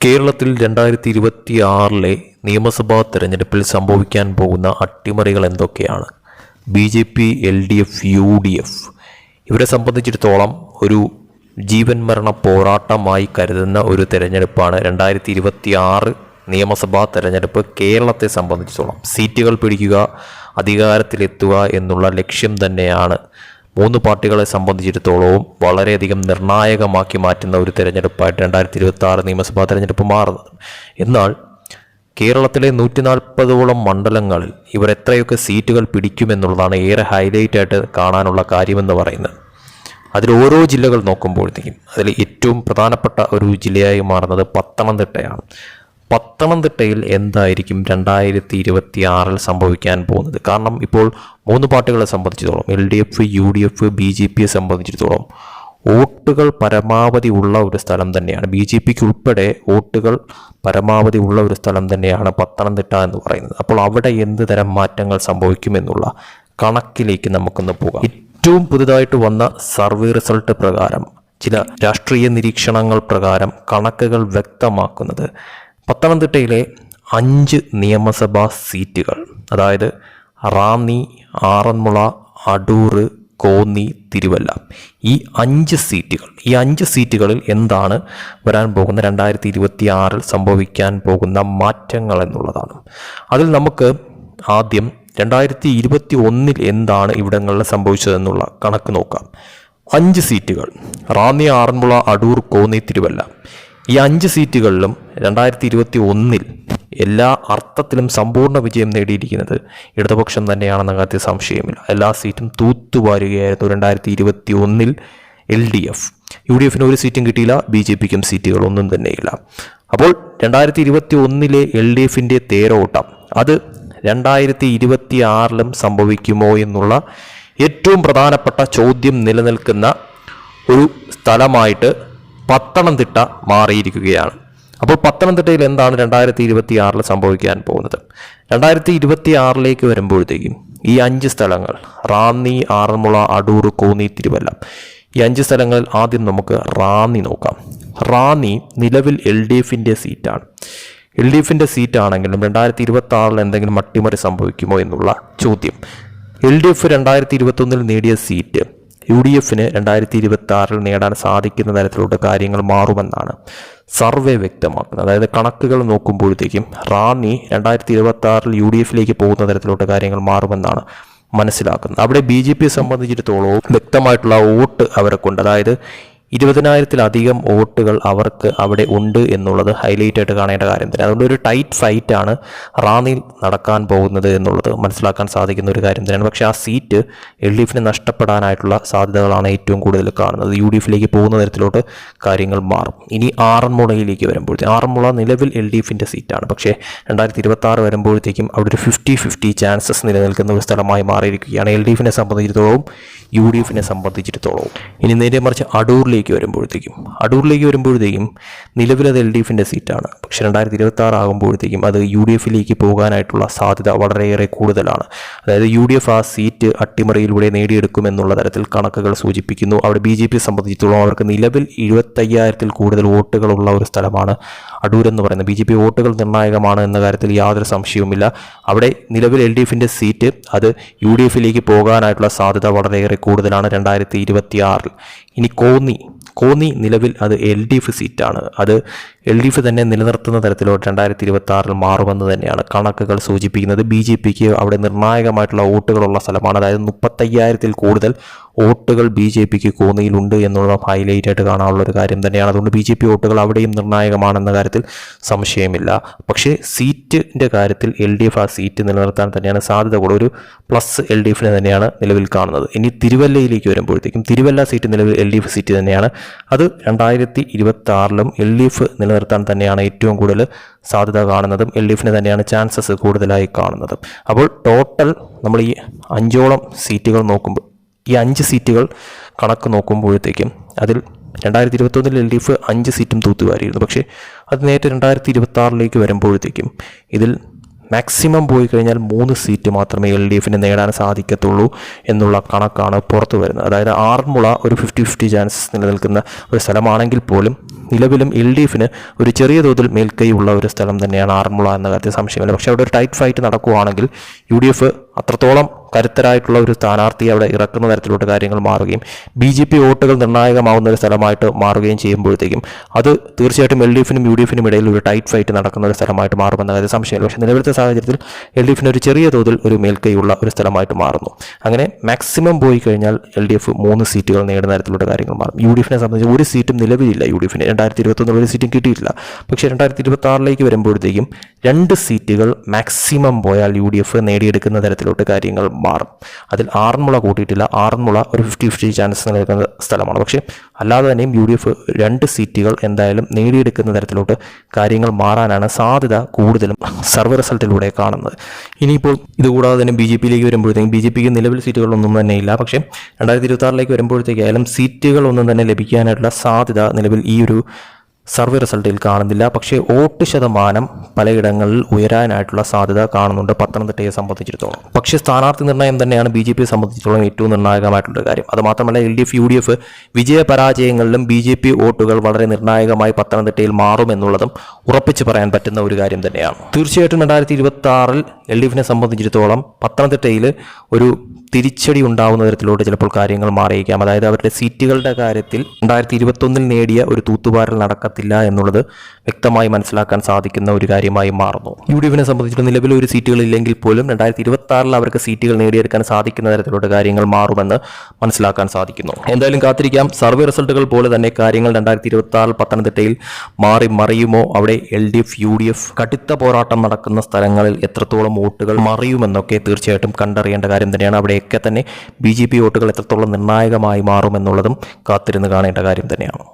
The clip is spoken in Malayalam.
കേരളത്തിൽ 2026 നിയമസഭാ തെരഞ്ഞെടുപ്പിൽ സംഭവിക്കാൻ പോകുന്ന അട്ടിമറികൾ എന്തൊക്കെയാണ്? BJP, LDF, UDF ഇവരെ സംബന്ധിച്ചിടത്തോളം ഒരു ജീവൻ മരണ പോരാട്ടമായി കരുതുന്ന ഒരു തെരഞ്ഞെടുപ്പാണ് 2026 നിയമസഭാ തെരഞ്ഞെടുപ്പ്. കേരളത്തെ സംബന്ധിച്ചിടത്തോളം സീറ്റുകൾ പിടിക്കുക, അധികാരത്തിലെത്തുക എന്നുള്ള ലക്ഷ്യം തന്നെയാണ് മൂന്ന് പാർട്ടികളെ സംബന്ധിച്ചിടത്തോളവും വളരെയധികം നിർണായകമാക്കി മാറ്റുന്ന ഒരു തെരഞ്ഞെടുപ്പായിട്ട് 2026 നിയമസഭാ തെരഞ്ഞെടുപ്പ് മാറുന്നത്. എന്നാൽ കേരളത്തിലെ 140ഓളം മണ്ഡലങ്ങളിൽ ഇവർ എത്രയൊക്കെ സീറ്റുകൾ പിടിക്കുമെന്നുള്ളതാണ് ഏറെ ഹൈലൈറ്റ് ആയിട്ട് കാണാനുള്ള കാര്യമെന്ന് പറയുന്നത്. അതിൽ ഓരോ ജില്ലകൾ നോക്കുമ്പോഴത്തേക്കും അതിൽ ഏറ്റവും പ്രധാനപ്പെട്ട ഒരു ജില്ലയായി മാറുന്നത് പത്തനംതിട്ടയാണ്. പത്തനംതിട്ടയിൽ എന്തായിരിക്കും 2026 സംഭവിക്കാൻ പോകുന്നത്? കാരണം ഇപ്പോൾ മൂന്ന് പാർട്ടികളെ സംബന്ധിച്ചിടത്തോളം LDF, UDF, BJPയെ സംബന്ധിച്ചിടത്തോളം വോട്ടുകൾ പരമാവധി ഉള്ള ഒരു സ്ഥലം തന്നെയാണ്. BJPക്ക് ഉൾപ്പെടെ വോട്ടുകൾ പരമാവധി ഉള്ള ഒരു സ്ഥലം തന്നെയാണ് പത്തനംതിട്ട എന്ന് പറയുന്നത്. അപ്പോൾ അവിടെ എന്ത് തരം മാറ്റങ്ങൾ സംഭവിക്കുമെന്നുള്ള കണക്കിലേക്ക് നമുക്കൊന്ന് പോകാം. ഏറ്റവും പുതുതായിട്ട് വന്ന സർവേ റിസൾട്ട് പ്രകാരം, ചില രാഷ്ട്രീയ നിരീക്ഷണങ്ങൾ പ്രകാരം കണക്കുകൾ വ്യക്തമാക്കുന്നത് പത്തനംതിട്ടയിലെ 5 നിയമസഭാ സീറ്റുകൾ, അതായത് റാന്നി, ആറന്മുള, അടൂർ, കോന്നി, തിരുവല്ല, ഈ 5 സീറ്റുകളിൽ എന്താണ് വരാൻ പോകുന്ന 2026 സംഭവിക്കാൻ പോകുന്ന മാറ്റങ്ങൾ എന്നുള്ളതാണ്. അതിൽ നമുക്ക് ആദ്യം 2021 എന്താണ് ഇവിടങ്ങളിൽ സംഭവിച്ചതെന്നുള്ള കണക്ക് നോക്കാം. 5 സീറ്റുകൾ റാന്നി, ആറന്മുള, അടൂർ, കോന്നി, തിരുവല്ല, ഈ 5 സീറ്റുകളിലും 2021 എല്ലാ അർത്ഥത്തിലും സമ്പൂർണ്ണ വിജയം നേടിയിരിക്കുന്നത് ഇടതുപക്ഷം തന്നെയാണെന്ന കാര്യത്തിൽ സംശയമില്ല. എല്ലാ സീറ്റും തൂത്തുവാരുകയായിരുന്നു 2021 LDF. UDFന് ഒരു സീറ്റും കിട്ടിയില്ല, BJPക്കും സീറ്റുകൾ ഒന്നും തന്നെയില്ല. അപ്പോൾ 2021 LDFിൻ്റെ തേരോട്ടം അത് 2026 സംഭവിക്കുമോ എന്നുള്ള ഏറ്റവും പ്രധാനപ്പെട്ട ചോദ്യം നിലനിൽക്കുന്ന ഒരു സ്ഥലമായിട്ട് പത്തനംതിട്ട മാറിയിരിക്കുകയാണ്. അപ്പോൾ പത്തനംതിട്ടയിൽ എന്താണ് 2026 സംഭവിക്കാൻ പോകുന്നത്? 2026 വരുമ്പോഴത്തേക്കും ഈ 5 സ്ഥലങ്ങൾ റാന്നി, ആറന്മുള, അടൂർ, കോന്നി, തിരുവല്ല, ഈ 5 സ്ഥലങ്ങളിൽ ആദ്യം നമുക്ക് റാന്നി നോക്കാം. റാന്നി നിലവിൽ LDFിൻ്റെ സീറ്റാണ്. LDFിൻ്റെ സീറ്റാണെങ്കിലും 2026 എന്തെങ്കിലും അട്ടിമറി സംഭവിക്കുമോ എന്നുള്ള ചോദ്യം. LDF 2021 നേടിയ സീറ്റ് UDFന് 2026 നേടാൻ സാധിക്കുന്ന തരത്തിലുള്ള കാര്യങ്ങൾ മാറുമെന്നാണ് സർവേ വ്യക്തമാക്കുന്നത്. അതായത് കണക്കുകൾ നോക്കുമ്പോഴത്തേക്കും റാന്നി 2026 UDFിലേക്ക് പോകുന്ന തരത്തിലുള്ള കാര്യങ്ങൾ മാറുമെന്നാണ് മനസ്സിലാക്കുന്നത്. അവിടെ BJPയെ സംബന്ധിച്ചിടത്തോളം വ്യക്തമായിട്ടുള്ള വോട്ട് അവർക്കുണ്ട്. അതായത് 20,000-ലധികം വോട്ടുകൾ അവർക്ക് അവിടെ ഉണ്ട് എന്നുള്ളത് ഹൈലൈറ്റ് ആയിട്ട് കാണേണ്ട കാര്യം തന്നെ. അതുകൊണ്ട് ഒരു ടൈറ്റ് ഫൈറ്റാണ് റാന്നിയിൽ നടക്കാൻ പോകുന്നത് എന്നുള്ളത് മനസ്സിലാക്കാൻ സാധിക്കുന്ന ഒരു കാര്യം തന്നെയാണ്. പക്ഷേ ആ സീറ്റ് LDFിന് നഷ്ടപ്പെടാനായിട്ടുള്ള സാധ്യതകളാണ് ഏറ്റവും കൂടുതൽ കാണുന്നത്. UDFിലേക്ക് പോകുന്ന തരത്തിലോട്ട് കാര്യങ്ങൾ മാറും. ഇനി ആറന്മുളയിലേക്ക് വരുമ്പോഴത്തേക്കും, ആറന്മുള നിലവിൽ LDFിൻ്റെ സീറ്റാണ്. പക്ഷേ 2026 വരുമ്പോഴത്തേക്കും അവിടെ ഒരു 50-50 ചാൻസസ് നിലനിൽക്കുന്ന ഒരു സ്ഥലമായി മാറിയിരിക്കുകയാണ് LDFിനെ സംബന്ധിച്ചിടത്തോളവും UDFിനെ സംബന്ധിച്ചിടത്തോളവും. ഇനി നേരെ മറിച്ച് അടൂരിലേക്ക് വരുമ്പോഴത്തേക്കും നിലവിലത് LDFിൻ്റെ സീറ്റാണ്. പക്ഷേ 2026 ആകുമ്പോഴത്തേക്കും അത് UDFിലേക്ക് പോകാനായിട്ടുള്ള സാധ്യത വളരെയേറെ കൂടുതലാണ്. അതായത് UDF ആ സീറ്റ് അട്ടിമറിയിലൂടെ നേടിയെടുക്കുമെന്നുള്ള തരത്തിൽ കണക്കുകൾ സൂചിപ്പിക്കുന്നു. അവിടെ BJPയെ സംബന്ധിച്ചിടത്തോളം അവർക്ക് നിലവിൽ 75,000-ൽ കൂടുതൽ വോട്ടുകളുള്ള ഒരു സ്ഥലമാണ് അടൂർ എന്ന് പറയുന്നത്. BJP വോട്ടുകൾ നിർണായകമാണ് എന്ന കാര്യത്തിൽ യാതൊരു സംശയവുമില്ല. അവിടെ നിലവിൽ LDFിൻ്റെ സീറ്റ് അത് UDFിലേക്ക് പോകാനായിട്ടുള്ള സാധ്യത വളരെയേറെ കൂടുതലാണ് 2026. ഇനി കോന്നി നിലവിൽ അത് LDF സീറ്റാണ്. അത് LDF തന്നെ നിലനിർത്തുന്ന തരത്തിലോട്ട് 2026 മാറുമെന്ന് തന്നെയാണ് കണക്കുകൾ സൂചിപ്പിക്കുന്നത്. BJPക്ക് അവിടെ നിർണായകമായിട്ടുള്ള വോട്ടുകളുള്ള സ്ഥലമാണ്. അതായത് 35,000-ൽ കൂടുതൽ വോട്ടുകൾ BJPക്ക് കോന്നിയിലുണ്ട് എന്നുള്ള ഹൈലൈറ്റ് ആയിട്ട് കാണാനുള്ള ഒരു കാര്യം തന്നെയാണ്. അതുകൊണ്ട് BJP വോട്ടുകൾ അവിടെയും നിർണായകമാണെന്ന കാര്യത്തിൽ സംശയമില്ല. പക്ഷേ സീറ്റിൻ്റെ കാര്യത്തിൽ LDF ആ സീറ്റ് നിലനിർത്താൻ തന്നെയാണ് സാധ്യത കൂടെ. ഒരു പ്ലസ് LDFിനെ തന്നെയാണ് നിലവിൽ കാണുന്നത്. ഇനി തിരുവല്ലയിലേക്ക് വരുമ്പോഴത്തേക്കും തിരുവല്ല സീറ്റ് നിലവിൽ LDF സീറ്റ് തന്നെയാണ്. അത് 2026 LDF നിലനിർത്താൻ തന്നെയാണ് ഏറ്റവും കൂടുതൽ സാധ്യത കാണുന്നതും LDFിന് തന്നെയാണ് ചാൻസസ് കൂടുതലായി കാണുന്നതും. അപ്പോൾ ടോട്ടൽ നമ്മൾ ഈ 5ഓളം സീറ്റുകൾ നോക്കുമ്പോൾ, ഈ 5 സീറ്റുകൾ കണക്ക് നോക്കുമ്പോഴത്തേക്കും അതിൽ 2021 LDF 5 സീറ്റും തൂത്തുവാരിയിരുന്നു. പക്ഷേ അത് നേരത്തെ 2026 വരുമ്പോഴത്തേക്കും ഇതിൽ മാക്സിമം പോയി കഴിഞ്ഞാൽ 3 സീറ്റ് മാത്രമേ LDF നേടാൻ സാധിക്കത്തുള്ളൂ എന്നുള്ള കണക്കാണ് പുറത്തു വരുന്നത്. അതായത് ആറന്മുള ഒരു 50-50 ചാൻസ് നിലനിൽക്കുന്ന ഒരു സ്ഥലമാണെങ്കിൽ പോലും നിലവിലും LDF ഒരു ചെറിയ തോതിൽ മേൽക്കൈയുള്ള ഒരു സ്ഥലം തന്നെയാണ് ആറന്മുള എന്ന കാര്യത്തിൽ സംശയമില്ല. പക്ഷേ അവിടെ ഒരു ടൈറ്റ് ഫൈറ്റ് നടക്കുകയാണെങ്കിൽ UDF അത്രത്തോളം കരുത്തരായിട്ടുള്ള ഒരു സ്ഥാനാർത്ഥിയെ അവിടെ ഇറക്കുന്ന തരത്തിലോട്ട് കാര്യങ്ങൾ മാറുകയും BJP വോട്ടുകൾ നിർണായകമാവുന്ന ഒരു സ്ഥലമായിട്ട് മാറുകയും ചെയ്യുമ്പോഴത്തേക്കും അത് തീർച്ചയായിട്ടും LDFനും UDFനും ഇടയിൽ ഒരു ടൈറ്റ് ഫൈറ്റ് നടക്കുന്ന ഒരു സ്ഥലമായിട്ട് മാറുമെന്ന കാര്യം സംശയമില്ല. പക്ഷേ നിലവിലത്തെ സാഹചര്യത്തിൽ LDF ഒരു ചെറിയ തോതിൽ ഒരു മേൽക്കൈയുള്ള ഒരു സ്ഥലമായിട്ട് മാറുന്നു. അങ്ങനെ മാക്സിമം പോയി കഴിഞ്ഞാൽ LDF 3 സീറ്റുകൾ നേടുന്ന തരത്തിലുള്ള കാര്യങ്ങൾ മാറും. UDF സംബന്ധിച്ച് ഒരു സീറ്റും നിലവിലില്ല. UDF 2021 ഒരു സീറ്റും കിട്ടിയിട്ടില്ല. പക്ഷേ 2026 വരുമ്പോഴത്തേക്കും 2 സീറ്റുകൾ മാക്സിമം പോയാൽ UDF നേടിയെടുക്കുന്ന തരത്തിലോട്ട് കാര്യങ്ങൾ മാറും. അതിൽ ആറന്മുള കൂട്ടിയിട്ടില്ല. ആറന്മുള ഒരു 50-50 ചാൻസ് നിലനിൽക്കുന്ന സ്ഥലമാണ്. പക്ഷേ അല്ലാതെ തന്നെയും UDF 2 സീറ്റുകൾ എന്തായാലും നേടിയെടുക്കുന്ന തരത്തിലോട്ട് കാര്യങ്ങൾ മാറാനാണ് സാധ്യത കൂടുതലും സർവേ റിസൾട്ടിലൂടെ കാണുന്നത്. ഇനിയിപ്പോൾ ഇതുകൂടാതെ തന്നെ BJPയിലേക്ക് വരുമ്പോഴത്തേക്കും BJPക്ക് നിലവിൽ സീറ്റുകളൊന്നും തന്നെ ഇല്ല. പക്ഷേ 2026 വരുമ്പോഴത്തേക്കായാലും സീറ്റുകളൊന്നും തന്നെ ലഭിക്കാനായിട്ടുള്ള സാധ്യത നിലവിൽ ഈ ഒരു സർവേ റിസൾട്ടിൽ കാണുന്നില്ല. പക്ഷേ വോട്ട് ശതമാനം പലയിടങ്ങളിൽ ഉയരാനായിട്ടുള്ള സാധ്യത കാണുന്നുണ്ട് പത്തനംതിട്ടയെ സംബന്ധിച്ചിടത്തോളം. പക്ഷേ സ്ഥാനാർത്ഥി നിർണ്ണയം തന്നെയാണ് BJPയെ സംബന്ധിച്ചിടത്തോളം ഏറ്റവും നിർണായകമായിട്ടുള്ള കാര്യം. അതുമാത്രമല്ല LDF UDF വിജയപരാജയങ്ങളിലും BJP വോട്ടുകൾ വളരെ നിർണായകമായി പത്തനംതിട്ടയിൽ മാറുമെന്നുള്ളതും ഉറപ്പിച്ച് പറയാൻ പറ്റുന്ന ഒരു കാര്യം തന്നെയാണ്. തീർച്ചയായിട്ടും 2026 LDFനെ സംബന്ധിച്ചിടത്തോളം പത്തനംതിട്ടയിൽ ഒരു തിരിച്ചടി ഉണ്ടാവുന്ന തരത്തിലോട്ട് ചിലപ്പോൾ കാര്യങ്ങൾ മാറിയേക്കാം. അതായത് അവരുടെ സീറ്റുകളുടെ കാര്യത്തിൽ 2021 നേടിയ ഒരു തൂത്തുപാരൽ നടക്കത്തില്ല എന്നുള്ളത് വ്യക്തമായി മനസ്സിലാക്കാൻ സാധിക്കുന്ന ഒരു കാര്യമായി മാറുന്നു. UDFനെ സംബന്ധിച്ചിട്ട് നിലവിൽ ഒരു സീറ്റുകളില്ലെങ്കിൽ പോലും 2026 അവർക്ക് സീറ്റുകൾ നേടിയെടുക്കാൻ സാധിക്കുന്ന തരത്തിലോട്ട് കാര്യങ്ങൾ മാറുമെന്ന് മനസ്സിലാക്കാൻ സാധിക്കുന്നു. എന്തായാലും കാത്തിരിക്കാം. സർവേ റിസൾട്ടുകൾ പോലെ തന്നെ കാര്യങ്ങൾ 2026 പത്തനംതിട്ടയിൽ മാറി മറിയുമോ, അവിടെ LDF UDF കടുത്ത പോരാട്ടം നടക്കുന്ന സ്ഥലങ്ങളിൽ എത്രത്തോളം വോട്ടുകൾ മറിയുമെന്നൊക്കെ തീർച്ചയായിട്ടും കണ്ടറിയേണ്ട കാര്യം തന്നെയാണ്. അവിടെ ഒക്കെ തന്നെ BJP വോട്ടുകൾ എത്രത്തോളം നിർണായകമായി മാറുമെന്നുള്ളതും കാത്തിരുന്ന് കാണേണ്ട കാര്യം തന്നെയാണ്.